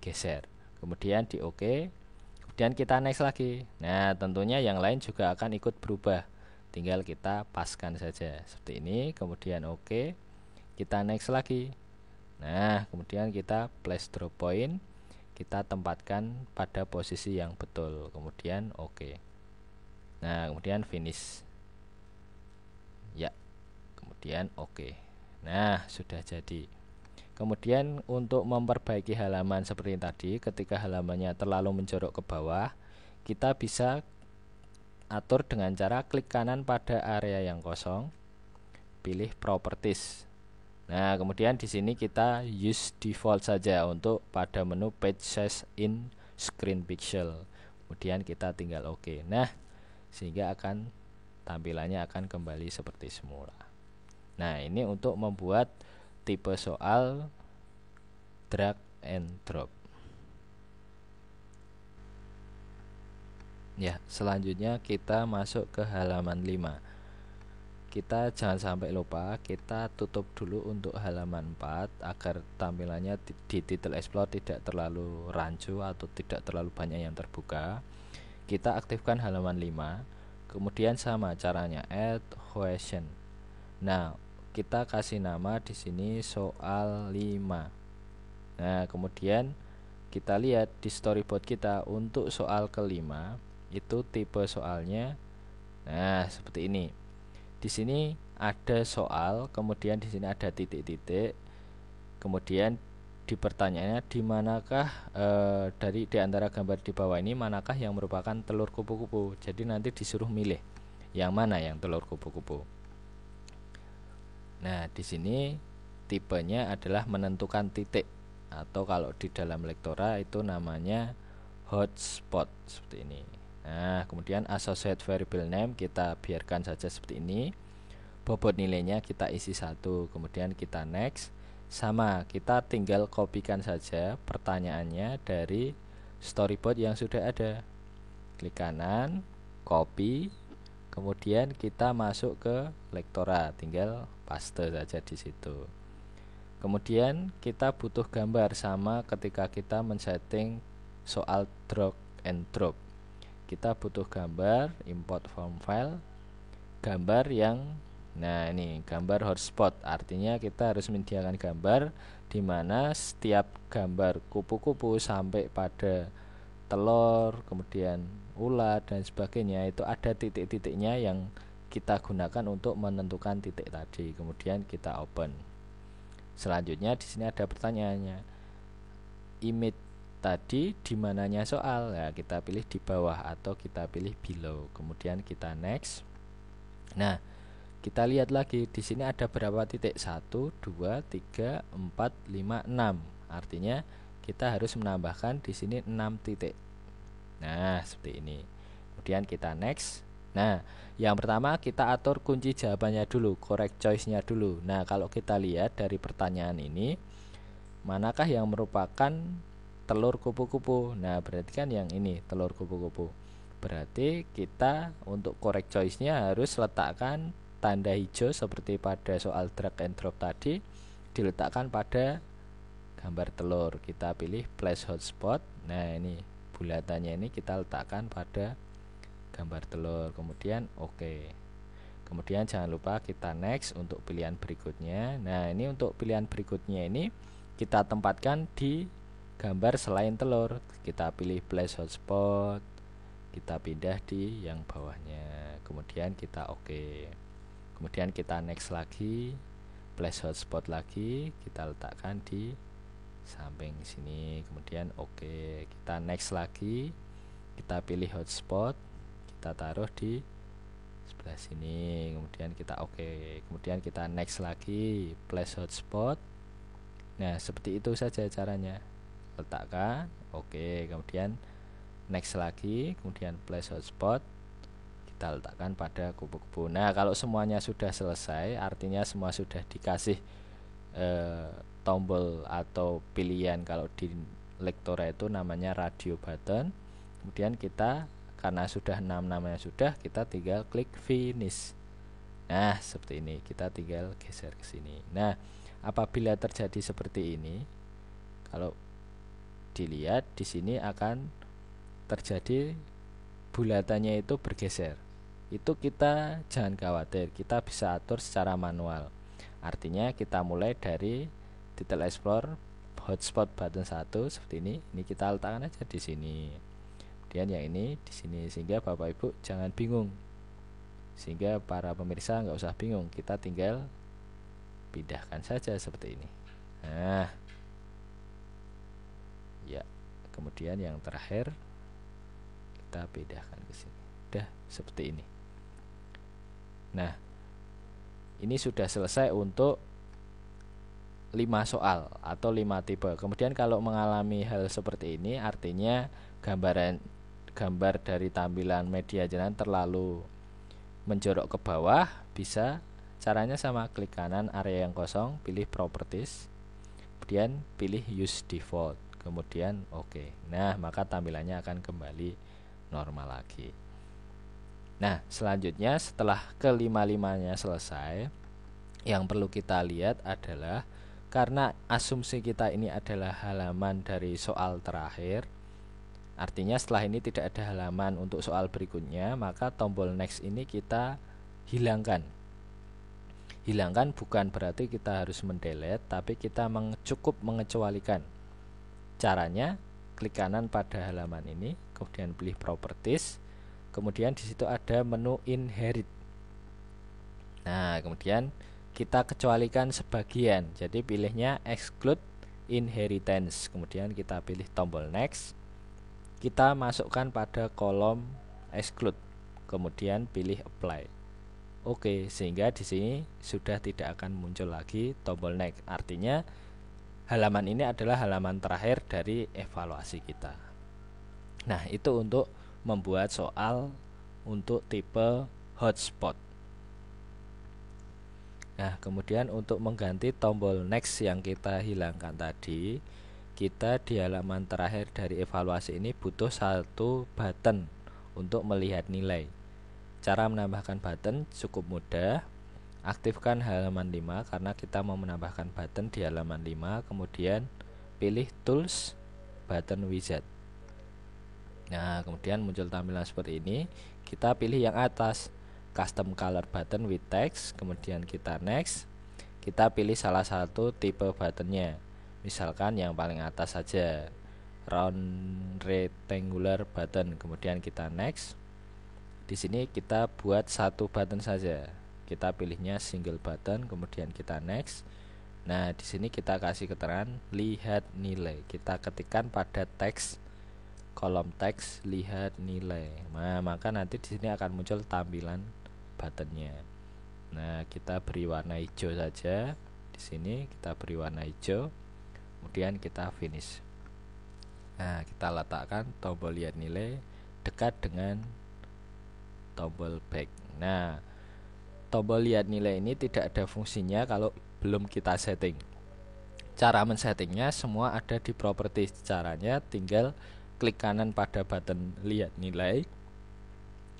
geser. Kemudian di OK. Kemudian kita next lagi. Nah, tentunya yang lain juga akan ikut berubah. Tinggal kita paskan saja seperti ini. Kemudian OK. Kita next lagi. Nah, kemudian kita place drop point, kita tempatkan pada posisi yang betul. Kemudian OK. Nah, kemudian finish. Ya, kemudian OK. Nah, sudah jadi. Kemudian untuk memperbaiki halaman seperti tadi, ketika halamannya terlalu menjorok ke bawah, kita bisa atur dengan cara klik kanan pada area yang kosong, pilih properties. Nah, kemudian di sini kita use default saja untuk pada menu page size in screen pixel. Kemudian kita tinggal OK. Nah, sehingga tampilannya akan kembali seperti semula. Nah, ini untuk membuat tipe soal drag and drop. Ya, selanjutnya kita masuk ke halaman 5. Kita jangan sampai lupa, kita tutup dulu untuk halaman 4 agar tampilannya di title explore tidak terlalu rancu atau tidak terlalu banyak yang terbuka. Kita aktifkan halaman 5. Kemudian sama caranya, add question. Nah, kita kasih nama di sini soal 5. Nah, kemudian kita lihat di storyboard kita untuk soal kelima itu tipe soalnya. Nah, seperti ini. Di sini ada soal, kemudian di sini ada titik-titik. Kemudian di pertanyaannya di manakah di antara gambar di bawah ini manakah yang merupakan telur kupu-kupu. Jadi nanti disuruh milih yang mana yang telur kupu-kupu. Nah, di sini tipenya adalah menentukan titik, atau kalau di dalam lektora itu namanya hotspot seperti ini. Nah, kemudian associate variable name kita biarkan saja seperti ini. Bobot nilainya kita isi 1, kemudian kita next. Sama, kita tinggal kopikan saja pertanyaannya dari storyboard yang sudah ada. Klik kanan, copy, kemudian kita masuk ke Lektora, tinggal paste saja di situ. Kemudian kita butuh gambar, sama ketika kita men-setting soal drag and drop. Kita butuh gambar, import form file, gambar yang, nah ini gambar hotspot, artinya kita harus menyediakan gambar di mana setiap gambar kupu-kupu sampai pada telur, kemudian ulat dan sebagainya itu ada titik-titiknya yang kita gunakan untuk menentukan titik tadi. Kemudian kita open. Selanjutnya di sini ada pertanyaannya. Image tadi di mananya soal, ya kita pilih di bawah atau kita pilih below, kemudian kita next. Nah, kita lihat lagi di sini ada berapa titik? 1, 2, 3, 4, 5, 6. Artinya kita harus menambahkan di sini 6 titik. Nah, seperti ini. Kemudian kita next. Nah, yang pertama kita atur kunci jawabannya dulu, correct choice-nya dulu. Nah, kalau kita lihat dari pertanyaan ini, manakah yang merupakan telur kupu-kupu? Nah, berarti kan yang ini telur kupu-kupu. Berarti kita untuk correct choice-nya harus letakkan tanda hijau seperti pada soal drag and drop tadi, diletakkan pada gambar telur. Kita pilih place hotspot. Nah, ini bulatannya ini kita letakkan pada gambar telur. Kemudian oke. Kemudian jangan lupa kita next untuk pilihan berikutnya. Nah, ini untuk pilihan berikutnya ini kita tempatkan di gambar selain telur. Kita pilih place hotspot, kita pindah di yang bawahnya, kemudian kita oke. Kemudian kita next lagi, place hotspot lagi, kita letakkan di samping sini, kemudian oke. Kita next lagi, kita pilih hotspot, kita taruh di sebelah sini, kemudian kita oke. Kemudian kita next lagi, place hotspot. Nah, seperti itu saja caranya. Letakkan, oke, kemudian next lagi, kemudian place hotspot, kita letakkan pada kupu-kupu. Nah, kalau semuanya sudah selesai, artinya semua sudah dikasih tombol atau pilihan, kalau di Lektora itu namanya radio button. Kemudian kita, karena sudah 6 namanya sudah, kita tinggal klik finish. Nah, seperti ini, kita tinggal geser ke sini. Nah, apabila terjadi seperti ini, kalau dilihat di sini akan terjadi bulatannya itu bergeser. Itu kita jangan khawatir, kita bisa atur secara manual. Artinya kita mulai dari detail explore hotspot button 1 seperti ini. Ini kita letakkan aja di sini. Kemudian yang ini di sini, sehingga Bapak Ibu jangan bingung. Sehingga para pemirsa nggak usah bingung, kita tinggal pindahkan saja seperti ini. Nah, ya, kemudian yang terakhir kita pindahkan ke sini. Udah seperti ini. Nah, ini sudah selesai untuk 5 soal atau 5 tipe. Kemudian kalau mengalami hal seperti ini, artinya gambar dari tampilan media jalan terlalu menjorok ke bawah, bisa caranya sama, klik kanan area yang kosong, pilih properties, kemudian pilih use default, kemudian oke. Nah, maka tampilannya akan kembali normal lagi. Nah, selanjutnya setelah kelima-limanya selesai, yang perlu kita lihat adalah, karena asumsi kita ini adalah halaman dari soal terakhir, artinya setelah ini tidak ada halaman untuk soal berikutnya, maka tombol next ini kita hilangkan. Hilangkan bukan berarti kita harus mendelete, tapi kita cukup mengecualikan. Caranya, klik kanan pada halaman ini, kemudian pilih properties, kemudian di situ ada menu inherit. Nah, kemudian kita kecualikan sebagian, jadi pilihnya exclude inheritance, kemudian kita pilih tombol next, kita masukkan pada kolom exclude, kemudian pilih apply. Oke, sehingga di sini sudah tidak akan muncul lagi tombol next. Artinya halaman ini adalah halaman terakhir dari evaluasi kita. Nah, itu untuk membuat soal untuk tipe hotspot. Nah, kemudian untuk mengganti tombol next yang kita hilangkan tadi, kita di halaman terakhir dari evaluasi ini butuh satu button untuk melihat nilai. Cara menambahkan button cukup mudah. Aktifkan halaman 5 karena kita mau menambahkan button di halaman 5, kemudian pilih tools, button wizard. Nah, kemudian muncul tampilan seperti ini. Kita pilih yang atas, custom color button with text, kemudian kita next. Kita pilih salah satu tipe buttonnya, misalkan yang paling atas saja, round rectangular button, kemudian kita next. Di sini kita buat satu button saja, kita pilihnya single button, kemudian kita next. Nah, di sini kita kasih keterangan lihat nilai, kita ketikkan pada teks, kolom teks lihat nilai. Nah, maka nanti di sini akan muncul tampilan buttonnya. Nah, kita beri warna hijau saja. Di sini kita beri warna hijau. Kemudian kita finish. Nah, kita letakkan tombol lihat nilai dekat dengan tombol back. Nah, tombol lihat nilai ini tidak ada fungsinya kalau belum kita setting. Cara men-settingnya semua ada di properties. Caranya tinggal klik kanan pada button lihat nilai,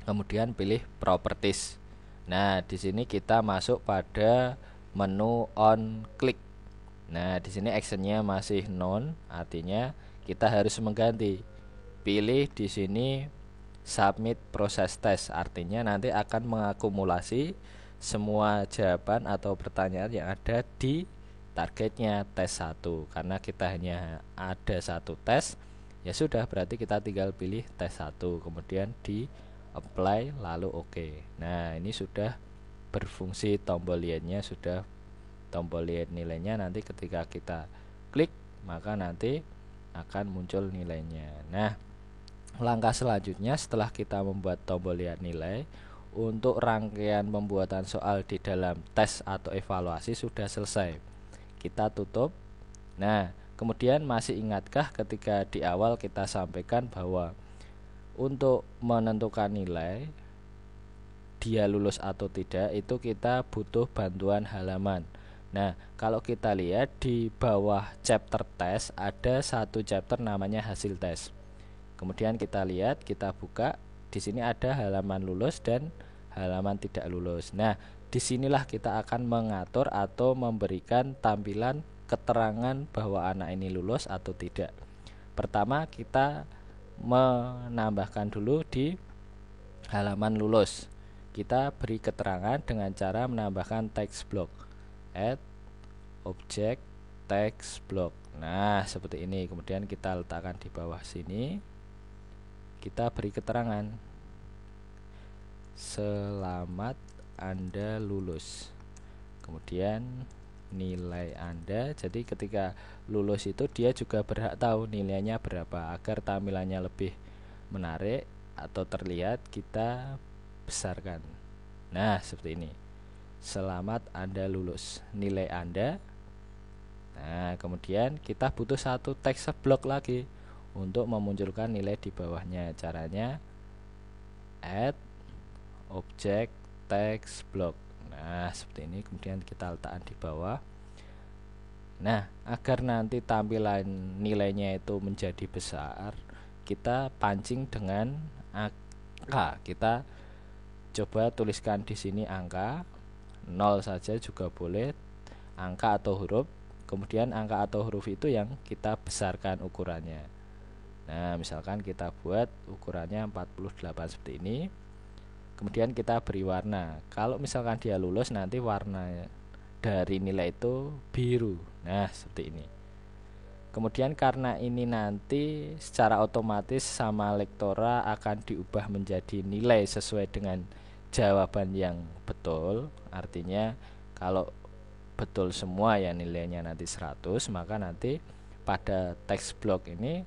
kemudian pilih properties. Nah, di sini kita masuk pada menu on click. Nah, di sini actionnya masih none, artinya kita harus mengganti. Pilih di sini submit process test, artinya nanti akan mengakumulasi semua jawaban atau pertanyaan yang ada di targetnya tes 1. Karena kita hanya ada satu tes, ya sudah, berarti kita tinggal pilih tes 1, kemudian di apply lalu oke. Nah, ini sudah berfungsi, tombol lihatnya sudah, tombol lihat nilainya nanti ketika kita klik maka nanti akan muncul nilainya. Nah, langkah selanjutnya setelah kita membuat tombol lihat nilai, untuk rangkaian pembuatan soal di dalam tes atau evaluasi sudah selesai. Kita tutup. Nah, kemudian masih ingatkah ketika di awal kita sampaikan bahwa untuk menentukan nilai dia lulus atau tidak itu kita butuh bantuan halaman. Nah, kalau kita lihat di bawah chapter tes ada satu chapter namanya hasil tes. Kemudian kita lihat, kita buka, di sini ada halaman lulus dan halaman tidak lulus. Nah, disinilah kita akan mengatur atau memberikan tampilan keterangan bahwa anak ini lulus atau tidak. Pertama, kita menambahkan dulu di halaman lulus. Kita beri keterangan dengan cara menambahkan text block, add object text block. Nah, seperti ini. Kemudian kita letakkan di bawah sini. Kita beri keterangan selamat Anda lulus, kemudian nilai Anda. Jadi ketika lulus itu dia juga berhak tahu nilainya berapa. Agar tampilannya lebih menarik atau terlihat, kita besarkan. Nah, seperti ini, selamat Anda lulus, nilai Anda. Nah, kemudian kita butuh satu text block lagi untuk memunculkan nilai di bawahnya. Caranya add object text block. Nah, seperti ini. Kemudian kita letakkan di bawah. Nah, agar nanti tampilan nilainya itu menjadi besar, kita pancing dengan angka. Kita coba tuliskan di sini angka 0 saja juga boleh, angka atau huruf. Kemudian angka atau huruf itu yang kita besarkan ukurannya. Nah, misalkan kita buat ukurannya 48 seperti ini. Kemudian kita beri warna. Kalau misalkan dia lulus, nanti warna dari nilai itu biru. Nah, seperti ini. Kemudian karena ini nanti secara otomatis sama Lektora akan diubah menjadi nilai sesuai dengan jawaban yang betul. Artinya kalau betul semua ya nilainya nanti 100, maka nanti pada text block ini,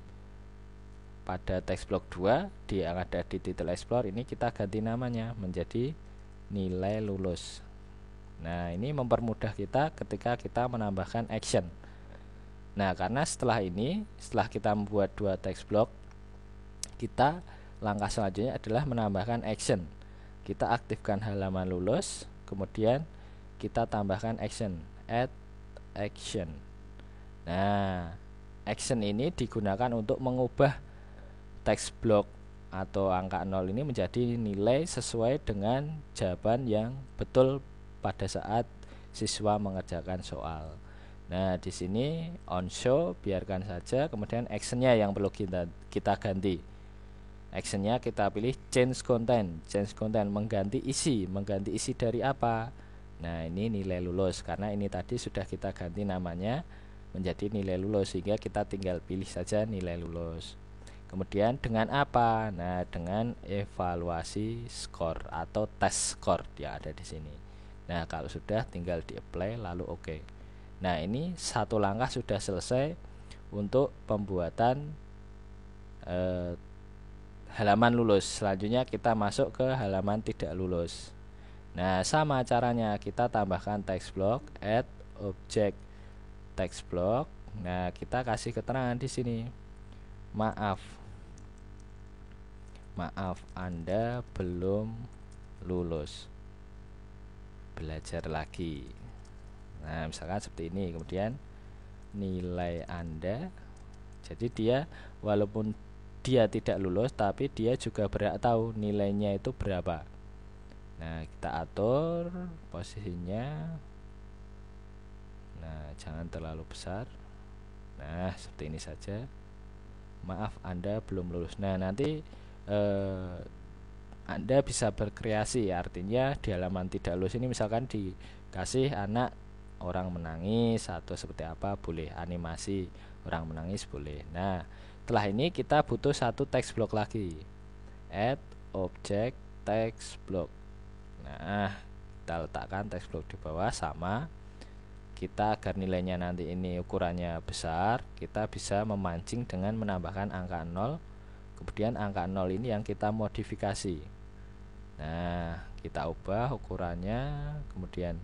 pada text block 2 yang ada di title explore ini, kita ganti namanya menjadi nilai lulus. Nah, ini mempermudah kita ketika kita menambahkan action. Nah, karena setelah ini, setelah kita membuat 2 text block, kita langkah selanjutnya adalah menambahkan action. Kita aktifkan halaman lulus, kemudian kita tambahkan action, add action. Nah, action ini digunakan untuk mengubah text block atau angka 0 ini menjadi nilai sesuai dengan jawaban yang betul pada saat siswa mengerjakan soal. Nah, di sini on show biarkan saja, kemudian actionnya yang perlu kita ganti. Actionnya kita pilih change content. Change content mengganti isi dari apa? Nah, ini nilai lulus, karena ini tadi sudah kita ganti namanya menjadi nilai lulus, sehingga kita tinggal pilih saja nilai lulus. Kemudian dengan apa? Nah, dengan evaluasi skor atau tes skor yang ada di sini. Nah, kalau sudah tinggal di apply lalu oke. Nah, ini satu langkah sudah selesai untuk pembuatan halaman lulus. Selanjutnya kita masuk ke halaman tidak lulus. Nah, sama caranya, kita tambahkan text block, add object text block. Nah, kita kasih keterangan di sini. Maaf, Anda belum lulus. Belajar lagi. Nah, misalkan seperti ini. Kemudian nilai Anda. Jadi dia walaupun dia tidak lulus, tapi dia juga berhak tahu nilainya itu berapa. Nah, kita atur posisinya. Nah, jangan terlalu besar. Nah, seperti ini saja. Maaf, Anda belum lulus. Nah, nanti Anda bisa berkreasi, artinya di halaman tidak lulus ini misalkan dikasih anak orang menangis atau seperti apa, boleh animasi orang menangis boleh. Nah, setelah ini kita butuh satu text block lagi, add object text block. Nah, kita letakkan text block di bawah sama. Kita agar nilainya nanti ini ukurannya besar, kita bisa memancing dengan menambahkan angka 0. Kemudian angka 0 ini yang kita modifikasi. Nah, kita ubah ukurannya, kemudian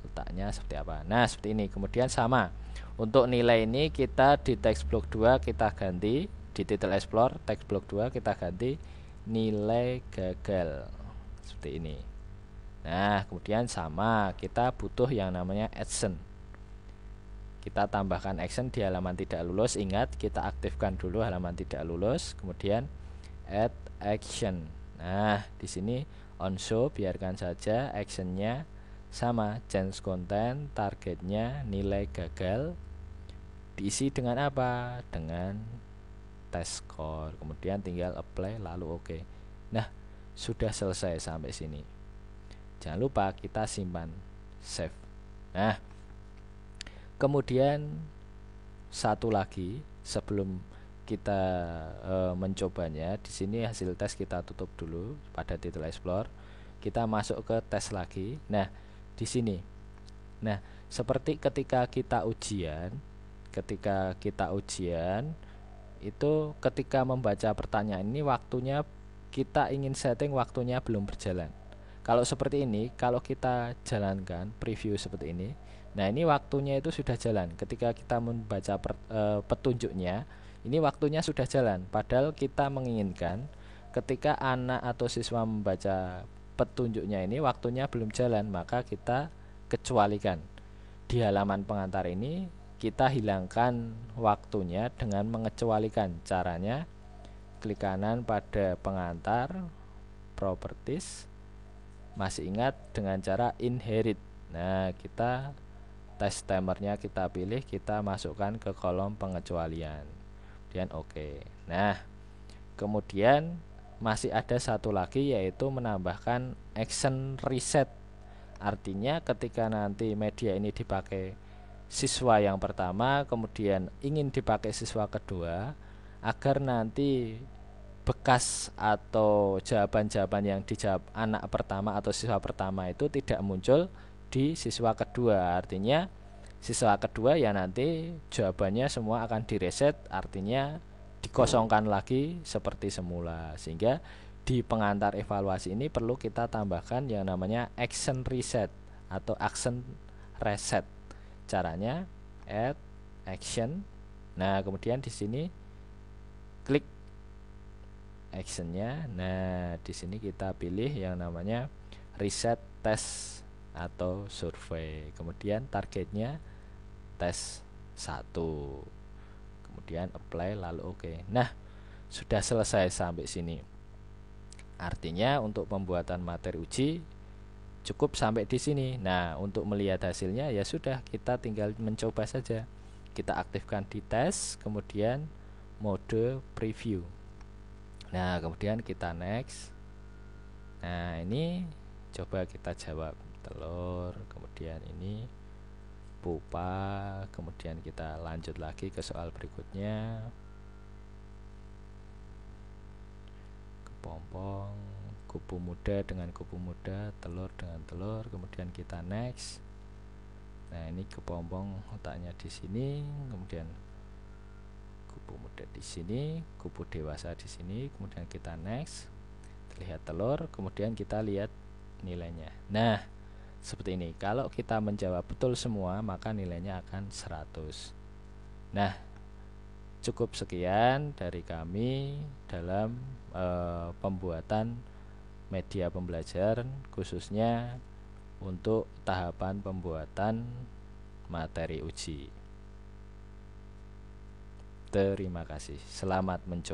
letaknya seperti apa. Nah, seperti ini. Kemudian sama, untuk nilai ini kita di text block 2 kita ganti, di title explore text block 2 kita ganti nilai gagal, seperti ini. Nah, kemudian sama, kita butuh yang namanya action. Kita tambahkan action di halaman tidak lulus. Ingat, kita aktifkan dulu halaman tidak lulus, kemudian add action. Nah, di sini on show biarkan saja, actionnya sama, change content, targetnya nilai gagal, diisi dengan apa? Dengan test score. Kemudian tinggal apply lalu oke. Nah, sudah selesai sampai sini. Jangan lupa kita simpan, save. Nah, kemudian satu lagi sebelum kita mencobanya, di sini hasil tes kita tutup dulu pada title explore. Kita masuk ke tes lagi. Nah, di sini. Nah, seperti ketika kita ujian itu ketika membaca pertanyaan ini waktunya kita ingin setting waktunya belum berjalan. Kalau seperti ini, kalau kita jalankan preview seperti ini, nah ini waktunya itu sudah jalan. Ketika kita membaca petunjuknya, ini waktunya sudah jalan. Padahal kita menginginkan ketika anak atau siswa membaca petunjuknya ini waktunya belum jalan, maka kita kecualikan. Di halaman pengantar ini kita hilangkan waktunya dengan mengecualikan. Caranya klik kanan pada pengantar, properties. Masih ingat dengan cara inherit. Nah, kita test timernya kita pilih, kita masukkan ke kolom pengecualian. Kemudian oke. Nah, kemudian masih ada satu lagi, yaitu menambahkan action reset. Artinya ketika nanti media ini dipakai siswa yang pertama, kemudian ingin dipakai siswa kedua, agar nanti bekas atau jawaban-jawaban yang dijawab anak pertama atau siswa pertama itu tidak muncul di siswa kedua. Artinya siswa kedua ya nanti jawabannya semua akan direset, artinya dikosongkan lagi seperti semula. Sehingga di pengantar evaluasi ini perlu kita tambahkan yang namanya action reset atau action reset. Caranya add action. Nah, kemudian di sini klik actionnya. Nah, di sini kita pilih yang namanya riset tes atau survei. Kemudian targetnya tes 1. Kemudian apply lalu oke. Nah, sudah selesai sampai sini. Artinya untuk pembuatan materi uji cukup sampai di sini. Nah, untuk melihat hasilnya ya sudah, kita tinggal mencoba saja. Kita aktifkan di tes, kemudian mode preview. Nah, kemudian kita next. Nah, ini coba kita jawab telur, kemudian ini pupa, kemudian kita lanjut lagi ke soal berikutnya. Kepompong, kupu muda dengan kupu muda, telur dengan telur, kemudian kita next. Nah, ini kepompong letaknya di sini, kemudian kupu muda di sini, kupu dewasa di sini, kemudian kita next. Terlihat telur, kemudian kita lihat nilainya. Nah, seperti ini. Kalau kita menjawab betul semua, maka nilainya akan 100. Nah, cukup sekian dari kami dalam pembuatan media pembelajaran, khususnya untuk tahapan pembuatan materi uji. Terima kasih. Selamat mencoba.